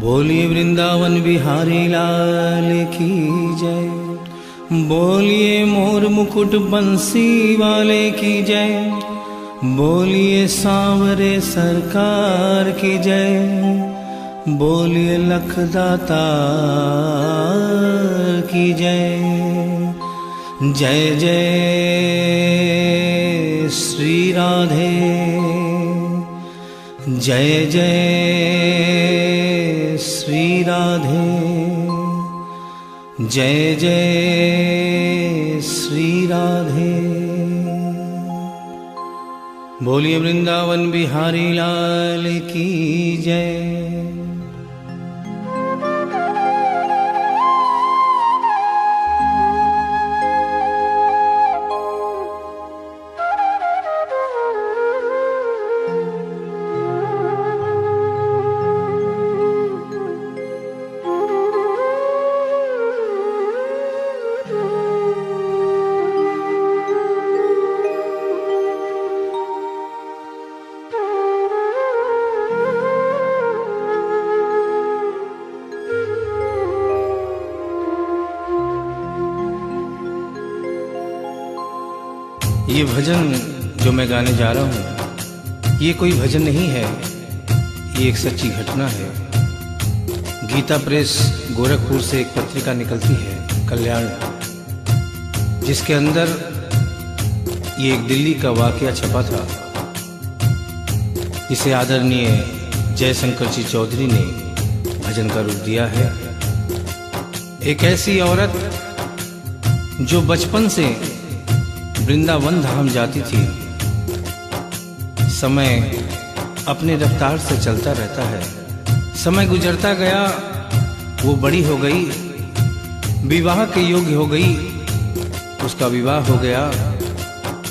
बोलिए वृंदावन बिहारी लाल की जय। बोलिए मोर मुकुट बंसी वाले की जय। बोलिए सांवरे सरकार की जय। बोलिए लखदाता की जय। जय जय श्री राधे, जय जय श्री राधे, जय जय श्री राधे। बोलिए वृंदावन बिहारी लाल की जय। ये भजन जो मैं गाने जा रहा हूँ, ये कोई भजन नहीं है, ये एक सच्ची घटना है। गीता प्रेस गोरखपुर से एक पत्रिका निकलती है, कल्याण, जिसके अंदर ये एक दिल्ली का वाकया छपा था, जिसे आदरणीय जयशंकर जी चौधरी ने भजन का रूप दिया है। एक ऐसी औरत जो बचपन से वृंदावन धाम जाती थी। समय अपने रफ्तार से चलता रहता है। समय गुजरता गया, वो बड़ी हो गई, विवाह के योग्य हो गई, उसका विवाह हो गया,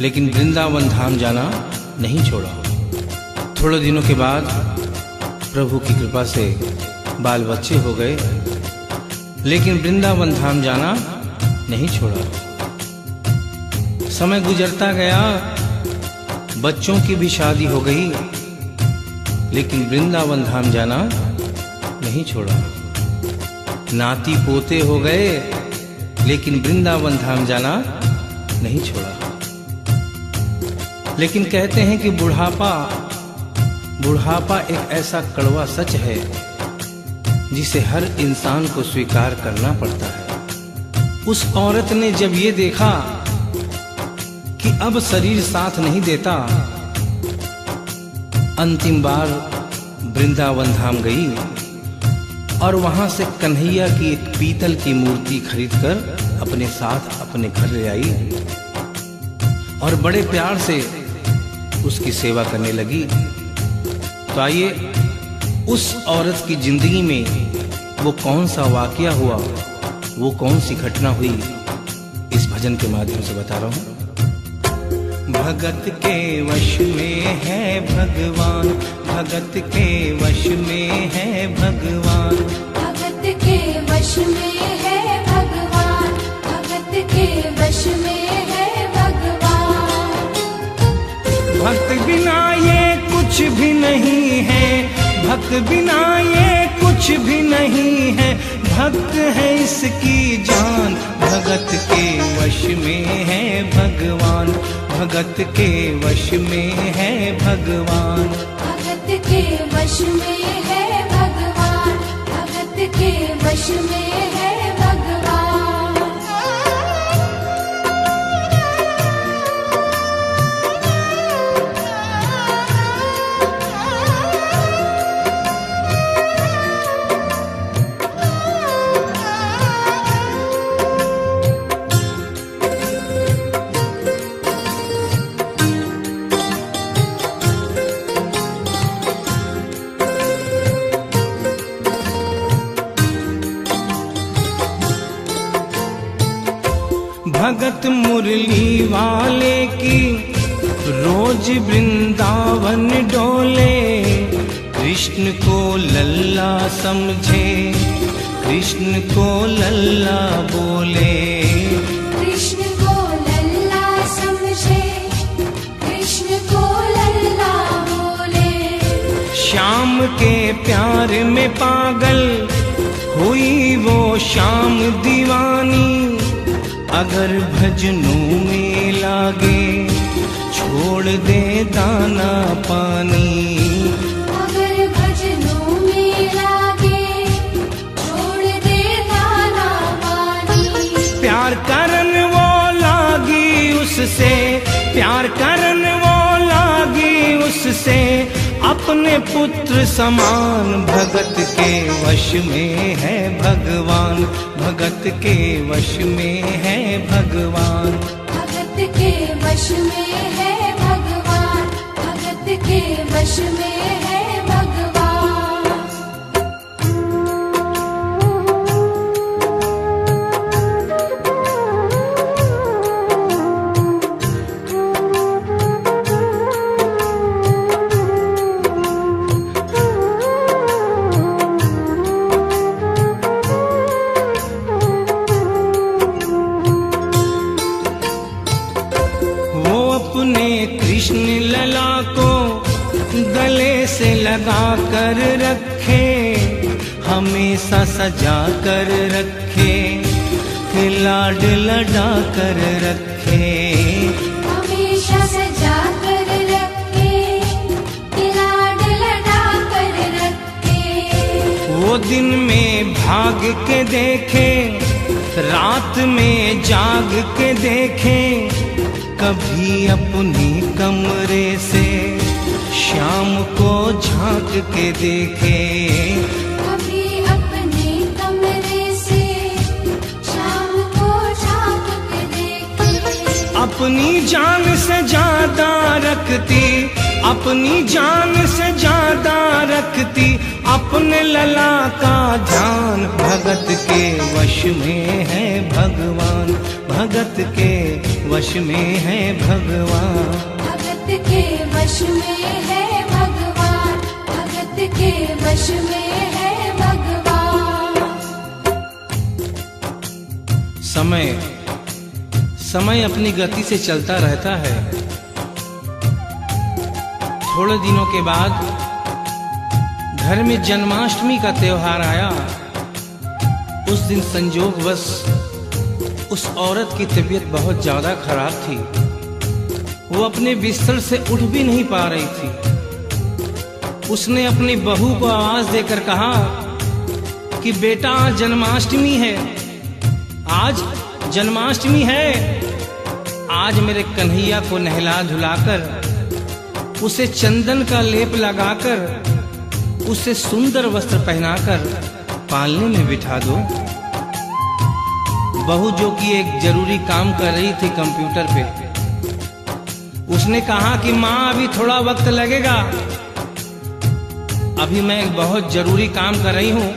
लेकिन वृंदावन धाम जाना नहीं छोड़ा। थोड़े दिनों के बाद प्रभु की कृपा से बाल बच्चे हो गए, लेकिन वृंदावन धाम जाना नहीं छोड़ा। समय गुजरता गया, बच्चों की भी शादी हो गई, लेकिन वृंदावन धाम जाना नहीं छोड़ा। नाती पोते हो गए, लेकिन वृंदावन धाम जाना नहीं छोड़ा। लेकिन कहते हैं कि बुढ़ापा एक ऐसा कड़वा सच है जिसे हर इंसान को स्वीकार करना पड़ता है। उस औरत ने जब ये देखा कि अब शरीर साथ नहीं देता, अंतिम बार वृंदावन धाम गई और वहां से कन्हैया की एक पीतल की मूर्ति खरीदकर अपने साथ अपने घर ले आई और बड़े प्यार से उसकी सेवा करने लगी। तो आइए उस औरत की जिंदगी में वो कौन सा वाकया हुआ, वो कौन सी घटना हुई, इस भजन के माध्यम से बता रहा हूं। भगत के वश में है भगवान, भगत के वश में है भगवान, भगत के वश में है भगवान, भगत के वश में है भगवान। भक्त बिना ये कुछ भी नहीं है, भक्त बिना ये कुछ भी नहीं है, भक्त है इसकी जान। भगत के वश में है भगवान, भगत के वश में है भगवान, भगत के वश में है भगवान, भगत के वश में है भगवान। भगत मुरली वाले की रोज वृंदावन डोले, कृष्ण को लल्ला समझे, कृष्ण को लल्ला बोले, कृष्ण को लल्ला समझे, कृष्ण को लल्ला बोले। श्याम के प्यार में पागल हुई वो श्याम दीवानी। अगर भजनों में लागे छोड़ दे दाना पानी। अगर भजनों में लागे छोड़ दे दाना पानी। प्यार करन वो लागी उससे, प्यार करन वो लागी उससे, अपने पुत्र समान। भगत के वश में है भगवान, भगत के वश में है भगवान। भगत के वश में है भगवान, भगत के वश में है भगवान। अपने कृष्ण लला को गले से लगा कर रखे, हमेशा सजा कर रखे, लाड लड़ा कर रखे। हमेशा सजा कर रखे, लाड लड़ा कर रखे। वो दिन में भाग के देखे, रात में जाग के देखे, कभी अपनी कमरे से शाम को झांक के देखे। कभी अपने कमरे से शाम को झांक के देखे। अपनी जान से ज्यादा रखती, अपनी जान से ज्यादा रखती, अपने लला का ध्यान। भगत के वश में है भगवान, भगत के वश में है भगवान। भगत के वश में है भगवान, भगत के वश में है भगवान। समय अपनी गति से चलता रहता है। थोड़े दिनों के बाद घर में जन्माष्टमी का त्योहार आया। उस दिन संजोगवश उस औरत की तबीयत बहुत ज्यादा खराब थी। वो अपने बिस्तर से उठ भी नहीं पा रही थी। उसने अपनी बहू को आवाज देकर कहा कि बेटा आज जन्माष्टमी है, आज जन्माष्टमी है। आज मेरे कन्हैया को नहला धुलाकर, उसे चंदन का लेप लगाकर, उसे सुंदर वस्त्र पहनाकर पालने में बिठा दो। बहू जो कि एक जरूरी काम कर रही थी कंप्यूटर पे, उसने कहा कि माँ अभी थोड़ा वक्त लगेगा, अभी मैं एक बहुत जरूरी काम कर रही हूँ।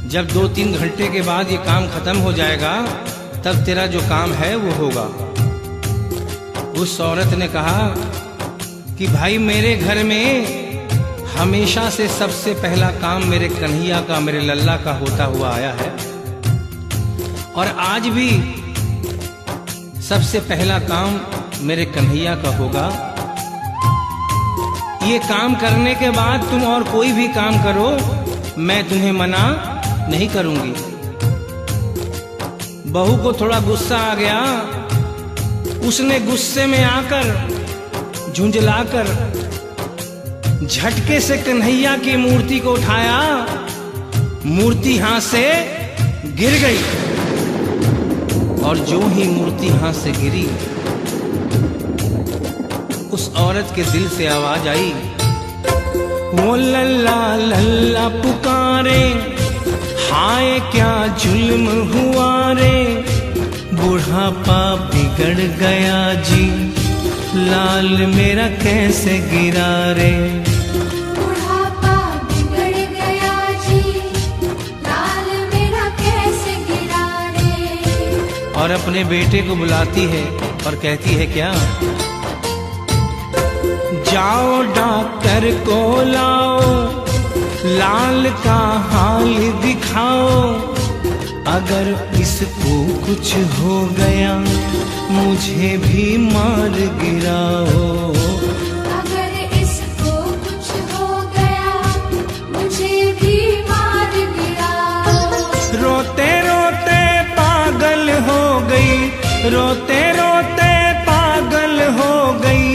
जब 2-3 घंटे के बाद ये काम खत्म हो जाएगा तब तेरा जो काम है वो होगा। उस औरत ने कहा कि भाई मेरे घर में हमेशा से सबसे पहला काम मेरे कन्हैया का, मेरे लल्ला का होता हुआ आया है, और आज भी सबसे पहला काम मेरे कन्हैया का होगा। ये काम करने के बाद तुम और कोई भी काम करो, मैं तुम्हें मना नहीं करूंगी। बहू को थोड़ा गुस्सा आ गया। उसने गुस्से में आकर, झुंझलाकर, झटके से कन्हैया की मूर्ति को उठाया। मूर्ति हाथ से गिर गई, और जो ही मूर्ति हाथ से गिरी, उस औरत के दिल से आवाज आई, वो लल्ला लल्ला पुकारे, हाय क्या जुल्म हुआ रे। बुढ़ापा बिगड़ गया जी, लाल मेरा कैसे गिरा रे। बुढ़ापा बिगड़ गया जी, लाल मेरा कैसे गिरा रे। और अपने बेटे को बुलाती है और कहती है क्या, जाओ डॉक्टर को लाओ, लाल का हाल दिखाओ। अगर इसको कुछ हो गया मुझे भी मार गिराओ। अगर इसको कुछ हो गया रोते रोते पागल हो गई,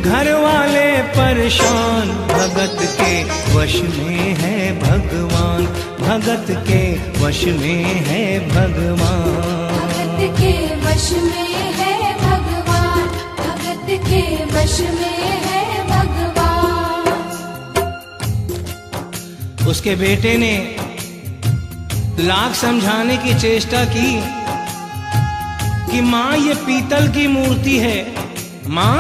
घर वाले परेशान। भगत के वश में है भगवान, भगत के वश में है भगवान। भगत के वश में है भगवान, भगत के वश में है भगवान। उसके बेटे ने लाख समझाने की चेष्टा की कि माँ ये पीतल की मूर्ति है, माँ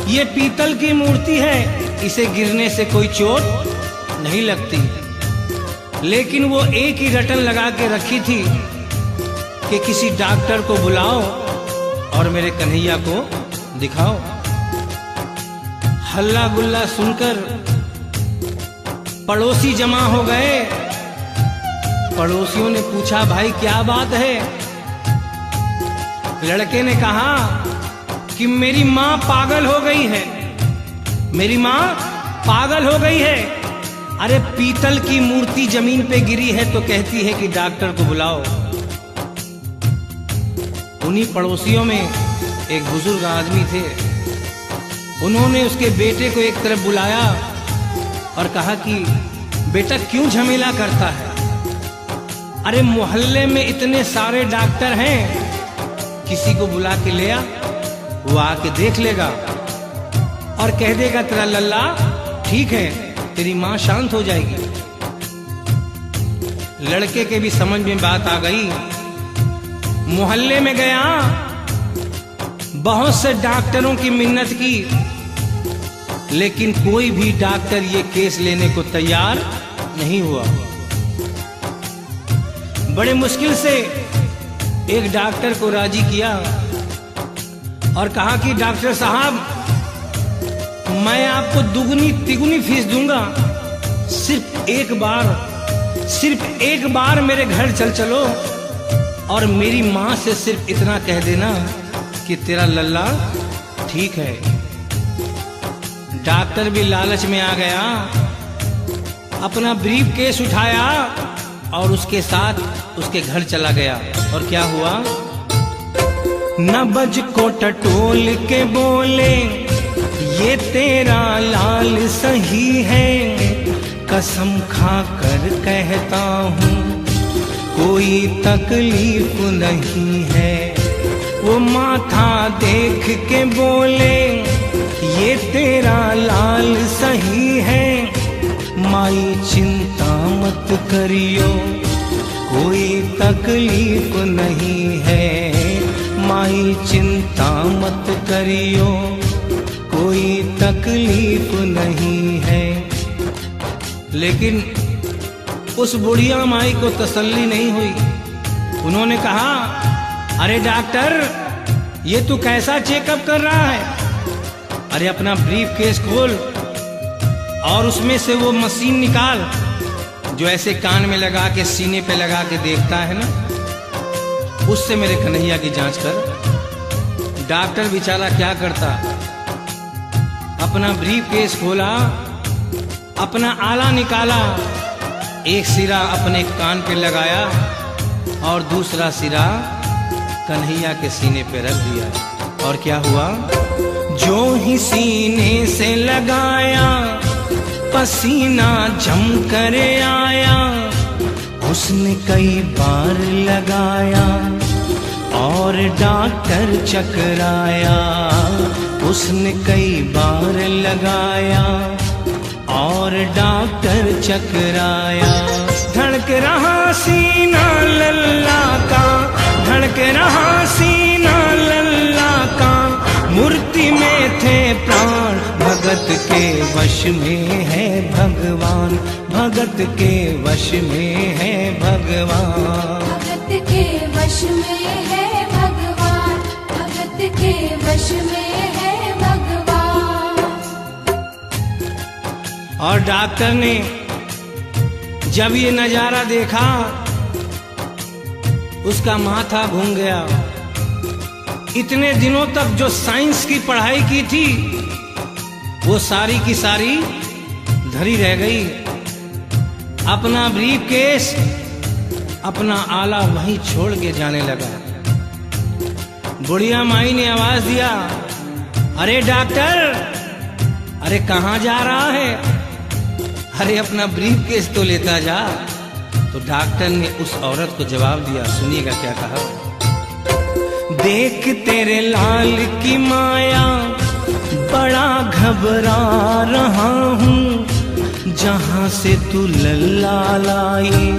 ये पीतल की मूर्ति है, इसे गिरने से कोई चोट नहीं लगती। लेकिन वो एक ही रटन लगा के रखी थी कि किसी डॉक्टर को बुलाओ और मेरे कन्हैया को दिखाओ। हल्ला गुल्ला सुनकर पड़ोसी जमा हो गए। पड़ोसियों ने पूछा, भाई क्या बात है? लड़के ने कहा कि मेरी माँ पागल हो गई है, मेरी माँ पागल हो गई है। अरे पीतल की मूर्ति जमीन पे गिरी है तो कहती है कि डॉक्टर को बुलाओ। उन्हीं पड़ोसियों में एक बुजुर्ग आदमी थे। उन्होंने उसके बेटे को एक तरफ बुलाया और कहा कि बेटा क्यों झमेला करता है? अरे मोहल्ले में इतने सारे डॉक्टर हैं, किसी को बुला के ले आ, वो आके देख लेगा और कह देगा तेरा लल्ला ठीक है, तेरी माँ शांत हो जाएगी। लड़के के भी समझ में बात आ गई। मोहल्ले में गया, बहुत से डॉक्टरों की मिन्नत की, लेकिन कोई भी डॉक्टर ये केस लेने को तैयार नहीं हुआ। बड़े मुश्किल से एक डॉक्टर को राजी किया और कहा कि डॉक्टर साहब मैं आपको दुगनी तिगुनी फीस दूंगा, सिर्फ एक बार मेरे घर चल चलो और मेरी माँ से सिर्फ इतना कह देना कि तेरा लल्ला ठीक है। डॉक्टर भी लालच में आ गया, अपना ब्रीफ केस उठाया और उसके साथ उसके घर चला गया। और क्या हुआ? नबज को टटोल के बोले, ये तेरा लाल सही है, कसम खा कर कहता हूँ कोई तकलीफ नहीं है। वो माथा देख के बोले, ये तेरा लाल सही है, माई चिंता मत करियो कोई तकलीफ नहीं है, माई चिंता मत करियो कोई तकलीफ नहीं है। लेकिन उस बुढ़िया माई को तसल्ली नहीं हुई। उन्होंने कहा, अरे डॉक्टर ये तू कैसा चेकअप कर रहा है? अरे अपना ब्रीफ केस खोल और उसमें से वो मशीन निकाल जो ऐसे कान में लगा के सीने पे लगा के देखता है ना, उससे मेरे कन्हैया की जांच कर। डॉक्टर बेचारा क्या करता, अपना ब्रीफ केस खोला, अपना आला निकाला, एक सिरा अपने कान पे लगाया और दूसरा सिरा कन्हैया के सीने पे रख दिया। और क्या हुआ? जो ही सीने से लगाया पसीना जम कर आया, उसने कई बार लगाया और डॉक्टर चकराया, उसने कई बार लगाया और डॉक्टर चकराया। धड़क रहा सीना लल्ला का, धड़क रहा सीना लल्ला का, मूर्ति में थे प्राण, भगत के वश में है भगवान, भगत के वश में है भगवान। भगत के वश में है भगवान, भगत के वश में है भगवान। और डॉक्टर ने जब ये नजारा देखा, उसका माथा घूम गया। इतने दिनों तक जो साइंस की पढ़ाई की थी वो सारी की सारी धरी रह गई। अपना ब्रीफ केस, अपना आला वहीं छोड़ के जाने लगा। बुढ़िया माई ने आवाज दिया, अरे डॉक्टर, अरे कहाँ जा रहा है? अरे अपना ब्रीफ केस तो लेता जा। तो डॉक्टर ने उस औरत को जवाब दिया, सुनिएगा क्या कहा। देख तेरे लाल की माया बड़ा घबरा रहा हूँ, जहाँ से तू लल्ला लाई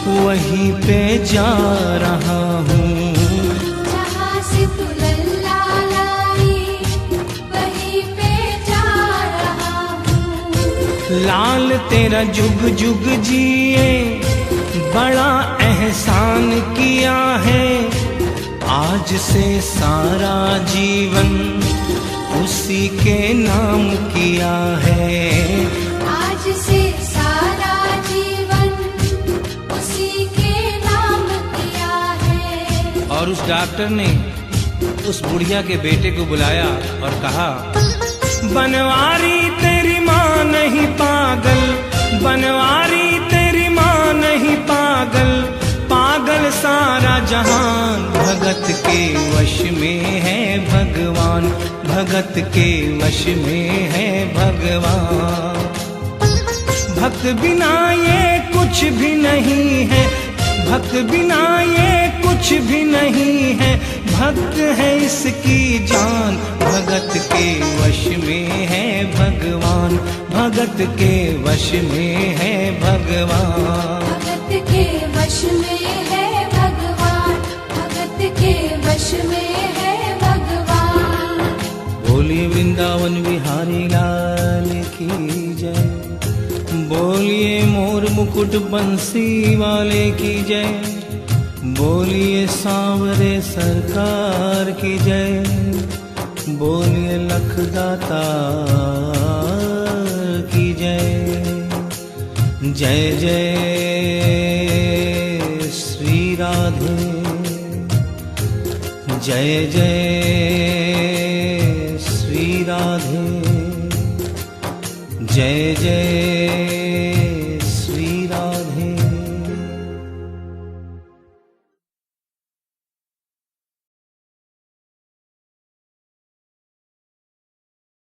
वहीं पे जा रहा हूँ। जहाँ से तू लल्ला लाई वहीं पे जा रहा हूँ। लाल तेरा जुग जुग जिए बड़ा एहसान किया है, आज से सारा जीवन उसी के नाम किया है। आज से सारा जीवन उसी के नाम किया है। और उस डॉक्टर ने उस बुढ़िया के बेटे को बुलाया और कहा, बनवारी तेरी माँ नहीं पागल, बनवारी तेरी माँ नहीं पागल, पागल सारा जहान, भगत के वश में है भगवान, भगत के वश में है भगवान। भक्त बिना ये कुछ भी नहीं है, भक्त बिना ये कुछ भी नहीं है, भक्त है इसकी जान, भगत के वश में है भगवान, भगत के वश में है भगवान। भगत के वश में है भगवान, भगत के वश में है भगवान। बोलिए वृंदावन बिहारी लाल की जय, बोलिए मोर मुकुट बंसी वाले की जय, बोलिए सांवरे सरकार की जय, बोलिए लखदाता की जय। जय जय श्री राधे, जय जय श्री राधे, जय जय